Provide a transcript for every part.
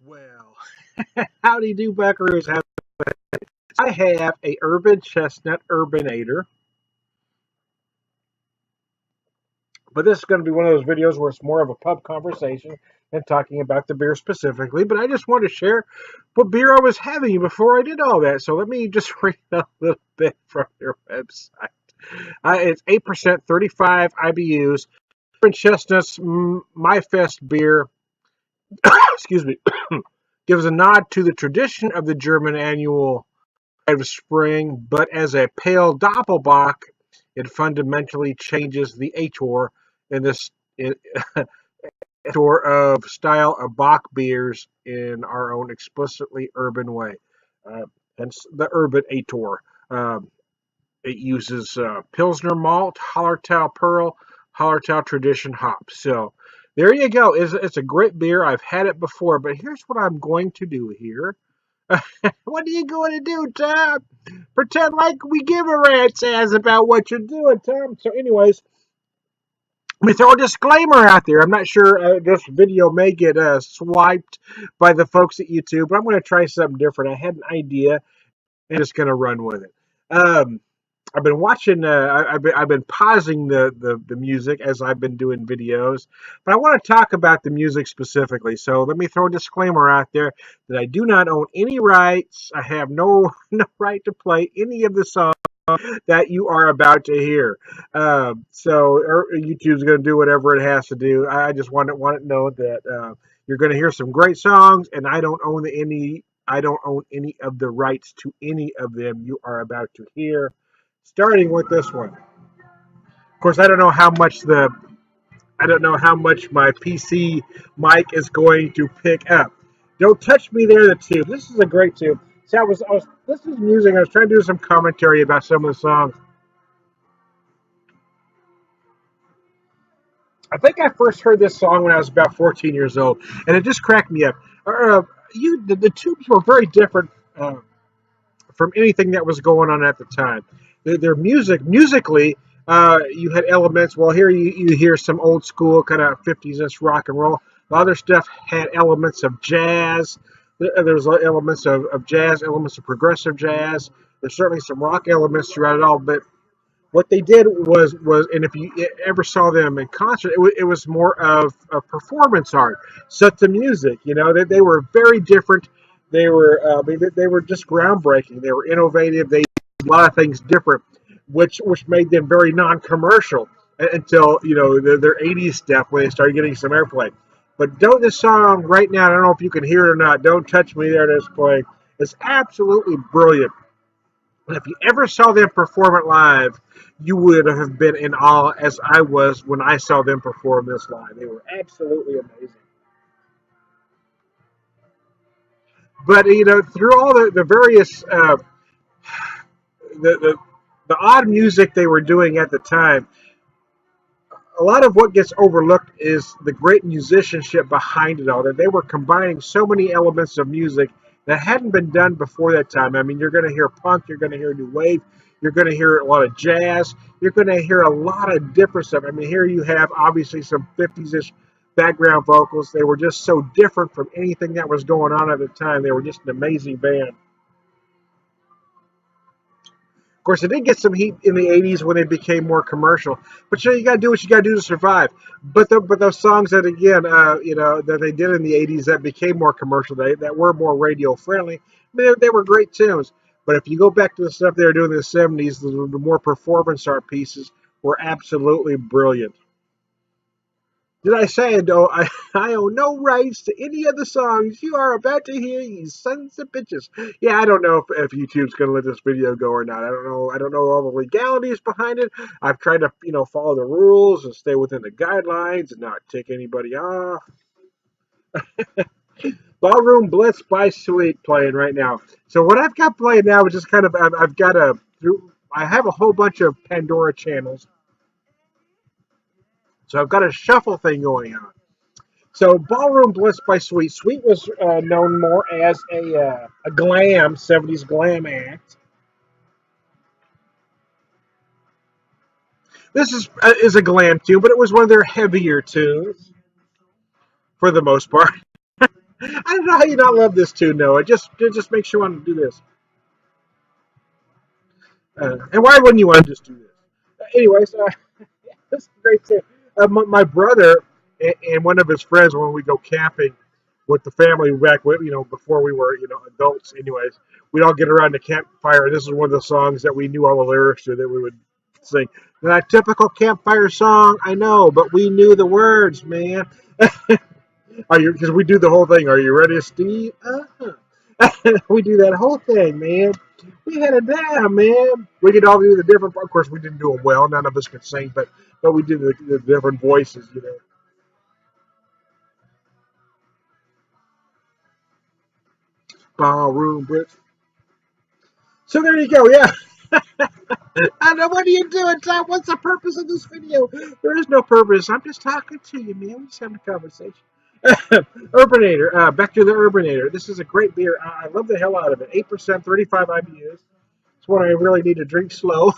Well, howdy do buckaroos. I have a urban chestnut urbanator, but this is going to be one of those videos where it's more of a pub conversation and talking about the beer specifically. But I just wanted to share what beer I was having before I did all that. So let me just read a little bit from their website. It's 8%, 35 IBUs. Urban Chestnuts My Fest beer, excuse me, gives a nod to the tradition of the German annual of spring, but as a pale Doppelbock, it fundamentally changes the Ator in this Ator of style of Bock beers in our own explicitly urban way. Uh, Hence the urban Ator. It uses Pilsner malt, Hallertau Pearl, Hallertau Tradition hops. So there you go. It's a great beer. I've had it before, but here's what I'm going to do here. What are you going to do, Tom? Pretend like we give a rat's ass about what you're doing, Tom. So, anyways, let me throw a disclaimer out there. I'm not sure this video may get swiped by the folks at YouTube, but I'm going to try something different. I had an idea and just going to run with it. I've been watching. I've been pausing the music as I've been doing videos, but I want to talk about the music specifically. So let me throw a disclaimer out there that I do not own any rights. I have no right to play any of the songs that you are about to hear. YouTube's going to do whatever it has to do. I just want to know that you're going to hear some great songs, and I don't own any. I don't own any of the rights to any of them you are about to hear. Starting with this one. Of course, I don't know how much my PC mic is going to pick up. Don't touch me there, the tube. This is a great tube. See, this is music. I was trying to do some commentary about some of the songs. I think I first heard this song when I was about 14 years old, and it just cracked me up. The tubes were very different from anything that was going on at the time. Their musically, you had elements. Well, here you hear some old school kind of 50s rock and roll. The other stuff had elements of jazz. There's elements of jazz, elements of progressive jazz. There's certainly some rock elements throughout it all. But what they did was, and if you ever saw them in concert, it was more of a performance art, set to music. You know, they were very different. They were just groundbreaking. They were innovative. They did a lot of things different, which made them very non-commercial until their 80s stuff when they started getting some airplay. But don't this song right now? I don't know if you can hear it or not. Don't touch me there. This play. It's absolutely brilliant. If you ever saw them perform it live, you would have been in awe as I was when I saw them perform this live. They were absolutely amazing. But through all the various the the odd music they were doing at the time, a lot of what gets overlooked is the great musicianship behind it all. That they were combining so many elements of music that hadn't been done before that time. I mean, you're going to hear punk, you're going to hear new wave, you're going to hear a lot of jazz, you're going to hear a lot of different stuff. I mean, here you have obviously some 50s-ish background vocals. They were just so different from anything that was going on at the time. They were just an amazing band. Of course, it did get some heat in the 80s when they became more commercial. But you got to do what you got to do to survive. But those songs that, again, that they did in the 80s that became more commercial, that were more radio friendly, I mean, they were great tunes. But if you go back to the stuff they were doing in the 70s, the more performance art pieces were absolutely brilliant. Did I say I own no rights to any of the songs you are about to hear, you sons of bitches? Yeah, I don't know if YouTube's going to let this video go or not. I don't know. I don't know all the legalities behind it. I've tried to, follow the rules and stay within the guidelines and not tick anybody off. Ballroom Blitz by Sweet playing right now. So what I've got playing now is just kind of I have a whole bunch of Pandora channels. So I've got a shuffle thing going on. So Ballroom Bliss by Sweet. Sweet was known more as a glam, 70s glam act. This is a glam tune, but it was one of their heavier tunes for the most part. I don't know how you not love this tune, Noah. It just makes you want to do this. And why wouldn't you want to just do this? Anyways, this is great too. My brother and one of his friends, when we go camping with the family back, before we were, adults. Anyways, we'd all get around the campfire. And this is one of the songs that we knew all the lyrics to that we would sing. That typical campfire song, I know, but we knew the words, man. Are you? Because we do the whole thing. Are you ready, Steve? We do that whole thing, man. We had it down, man. We could all do the different. Of course, we didn't do them well. None of us could sing, but we did the different voices, Ballroom Brits. So there you go. Yeah. I know. What are you doing, Tom? What's the purpose of this video? There is no purpose. I'm just talking to you, man. We're just having a conversation. Urbanator. Back to the Urbanator. This is a great beer. I love the hell out of it. 8%, 35 IBUs. It's one I really need to drink slow.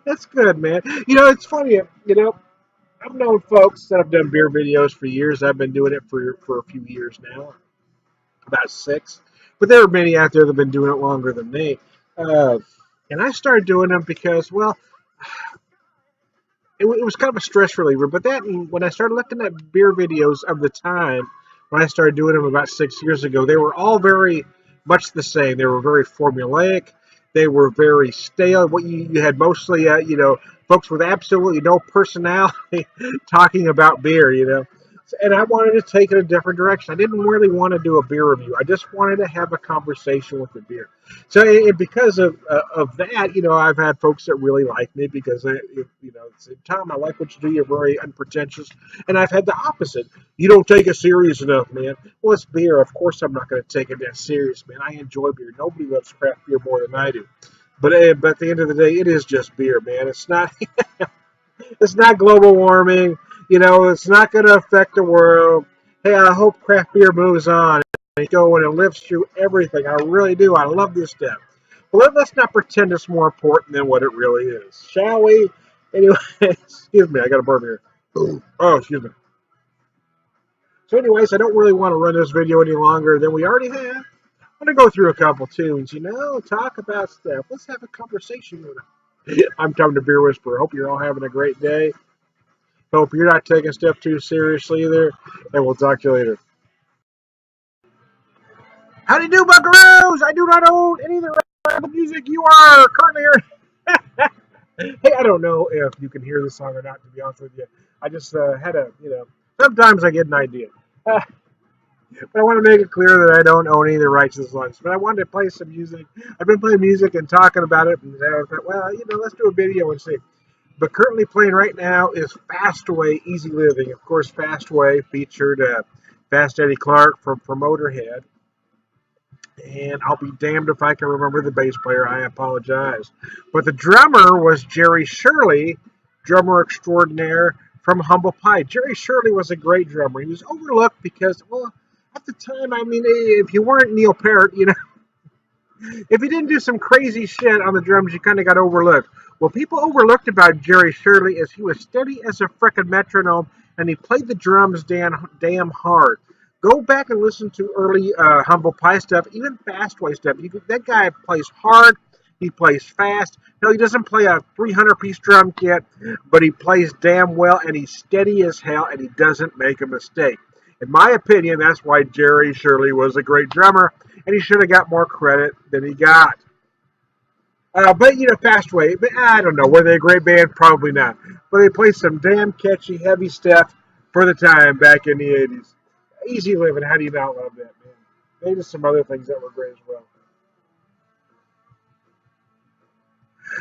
That's good, man. It's funny. I've known folks that have done beer videos for years. I've been doing it for a few years now, about 6. But there are many out there that have been doing it longer than me. Uh, and I started doing them because, well, it was kind of a stress reliever. But when I started looking at beer videos of the time, when I started doing them about 6 years ago, they were all very much the same. They were very formulaic. They were very stale. What you had mostly, folks with absolutely no personality talking about beer. And I wanted to take it a different direction. I didn't really want to do a beer review. I just wanted to have a conversation with the beer. So because of that, I've had folks that really like me because say, Tom, I like what you do. You're very unpretentious. And I've had the opposite. You don't take it serious enough, man. Well, it's beer. Of course, I'm not going to take it that serious, man. I enjoy beer. Nobody loves craft beer more than I do. But at the end of the day, it is just beer, man. It's not. It's not global warming. It's not going to affect the world. Hey, I hope craft beer moves on and go and it lives through everything. I really do. I love this stuff. But let's not pretend it's more important than what it really is, shall we? Anyway, excuse me. I got a burp here. Oh, excuse me. So, anyways, I don't really want to run this video any longer than we already have. I'm going to go through a couple tunes, talk about stuff. Let's have a conversation with them. I'm Tom the Beer Whisperer. Hope you're all having a great day. Hope you're not taking stuff too seriously either. And we'll talk to you later. How do you do, buckaroos? I do not own any of the music you are currently hearing. Hey, I don't know if you can hear this song or not, to be honest with you. I just had sometimes I get an idea. But I want to make it clear that I don't own any of the rights to the songs. But I wanted to play some music. I've been playing music and talking about it. And I thought, well, let's do a video and see. But currently playing right now is Fastway Easy Living. Of course, Fastway featured Fast Eddie Clark from Motorhead. And I'll be damned if I can remember the bass player. I apologize. But the drummer was Jerry Shirley, drummer extraordinaire from Humble Pie. Jerry Shirley was a great drummer. He was overlooked because, well, at the time, I mean, if you weren't Neil Peart, if you didn't do some crazy shit on the drums, you kind of got overlooked. Well, people overlooked about Jerry Shirley is he was steady as a frickin' metronome, and he played the drums damn hard. Go back and listen to early Humble Pie stuff, even Fastway stuff. That guy plays hard. He plays fast. No, he doesn't play a 300-piece drum kit, but he plays damn well, and he's steady as hell, and he doesn't make a mistake. In my opinion, that's why Jerry Shirley was a great drummer, and he should have got more credit than he got. But Fastway, I don't know. Were they a great band? Probably not. But they played some damn catchy, heavy stuff for the time back in the 80s. Easy Living, how do you not love that, man? Maybe some other things that were great as well.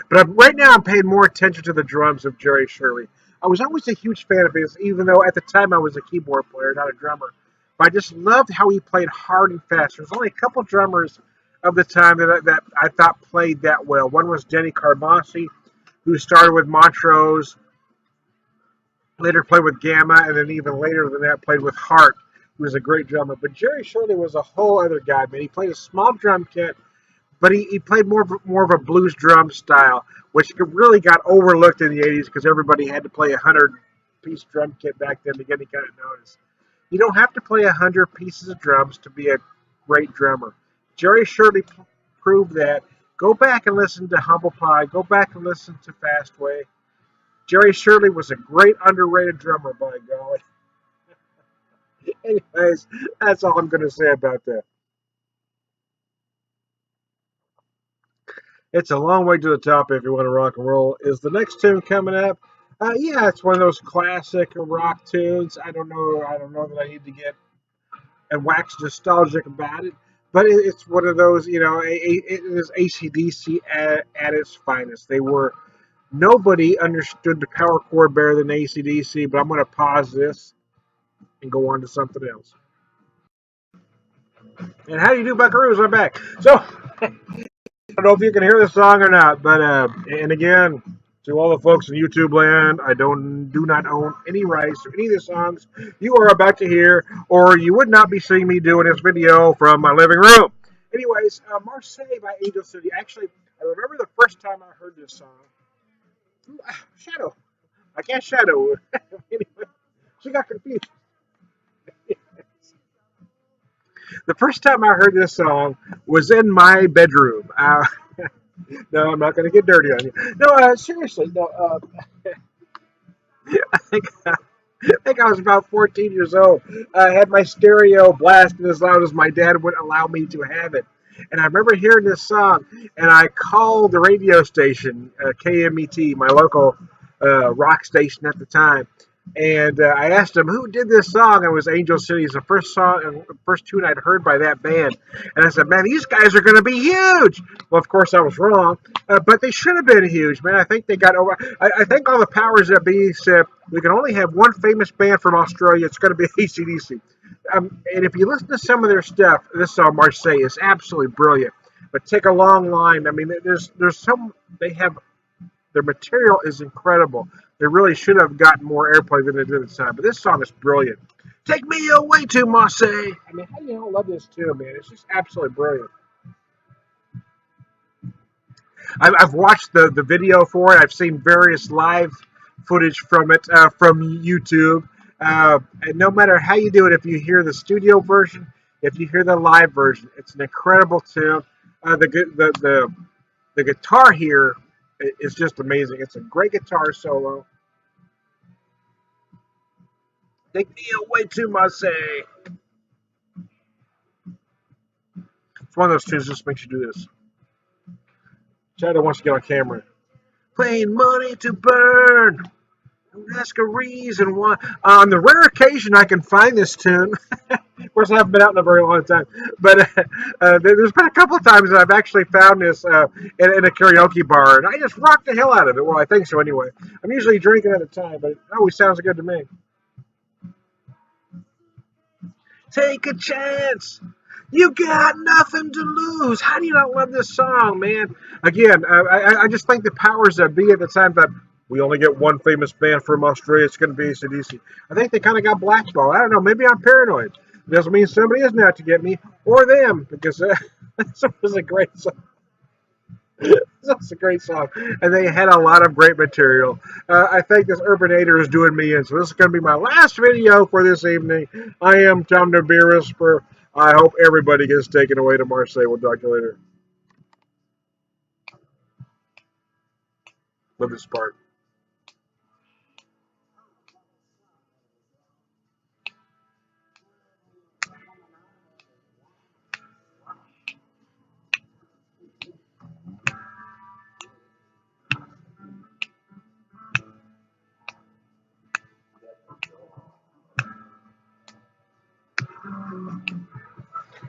But right now, I'm paying more attention to the drums of Jerry Shirley. I was always a huge fan of his, even though at the time I was a keyboard player, not a drummer. But I just loved how he played hard and fast. There's only a couple drummers of the time that I thought played that well. One was Denny Carbassi, who started with Montrose, later played with Gamma, and then even later than that played with Hart, who was a great drummer. But Jerry Shirley was a whole other guy, man. He played a small drum kit, but he played more of a blues drum style, which really got overlooked in the 80s because everybody had to play a 100-piece drum kit back then to get any kind of notice. You don't have to play 100 pieces of drums to be a great drummer. Jerry Shirley proved that. Go back and listen to Humble Pie. Go back and listen to Fastway. Jerry Shirley was a great underrated drummer, by golly. Anyways, that's all I'm going to say about that. It's a long way to the top if you want to rock and roll. Is the next tune coming up? Yeah, it's one of those classic rock tunes. I don't know. I don't know that I need to get and wax nostalgic about it, but it's one of those. It is ACDC at its finest. They were nobody understood the power chord better than ACDC. But I'm going to pause this and go on to something else. And how do you do, Buckaroos? I'm back. So I don't know if you can hear the song or not, but and again, to all the folks in YouTube land, I do not own any rights to any of the songs you are about to hear, or you would not be seeing me doing this video from my living room. Anyways, Marseille by Angel City. Actually, I remember the first time I heard this song. Shadow. I can't shadow. Anyway, she got confused. The first time I heard this song was in my bedroom. No, I'm not going to get dirty on you. No, seriously, no. I think I was about 14 years old. I had my stereo blasting as loud as my dad would allow me to have it. And I remember hearing this song, and I called the radio station, KMET, my local rock station at the time, and I asked them who did this song. It was Angel City. It's the first song, first tune I'd heard by that band. And I said, "Man, these guys are going to be huge." Well, of course, I was wrong, but they should have been huge, man. I think they got over. I think all the powers that be said we can only have one famous band from Australia. It's going to be AC/DC. And if you listen to some of their stuff, this song Marseille is absolutely brilliant. But take a long line. I mean, there's some they have. Their material is incredible. They really should have gotten more airplay than they did at the time. But this song is brilliant. Take me away to Marseille. I mean, how do you not love this too, man? It's just absolutely brilliant. I've watched the video for it. I've seen various live footage from it from YouTube. And no matter how you do it, if you hear the studio version, if you hear the live version, it's an incredible tune. The guitar here is just amazing. It's a great guitar solo. Take me away to Marseille. It's one of those tunes that just makes you do this. Shadow wants to get on camera. Playing money to burn. Don't ask a reason why. On the rare occasion I can find this tune, of course I haven't been out in a very long time, but there's been a couple of times that I've actually found this in a karaoke bar, and I just rock the hell out of it. Well, I think so anyway. I'm usually drinking at a time, but it always sounds good to me. Take a chance. You got nothing to lose. How do you not love this song, man? Again, I just think the powers that be at the time that we only get one famous band from Australia. It's going to be AC/DC. I think they kind of got blackballed. I don't know. Maybe I'm paranoid. It doesn't mean somebody isn't out to get me or them because this was a great song. That's a great song, and they had a lot of great material. I think this Urbanator is doing me in, so this is going to be my last video for this evening. I am Tom the Beer Whisperer. I hope everybody gets taken away to Marseille. We'll talk to you later. Love this part.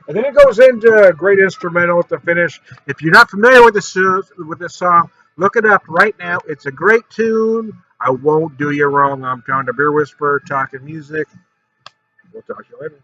And then it goes into a great instrumental at the finish. If you're not familiar with this song, look it up right now. It's a great tune. I won't do you wrong. I'm John the Beer Whisperer, talking music. We'll talk to you later.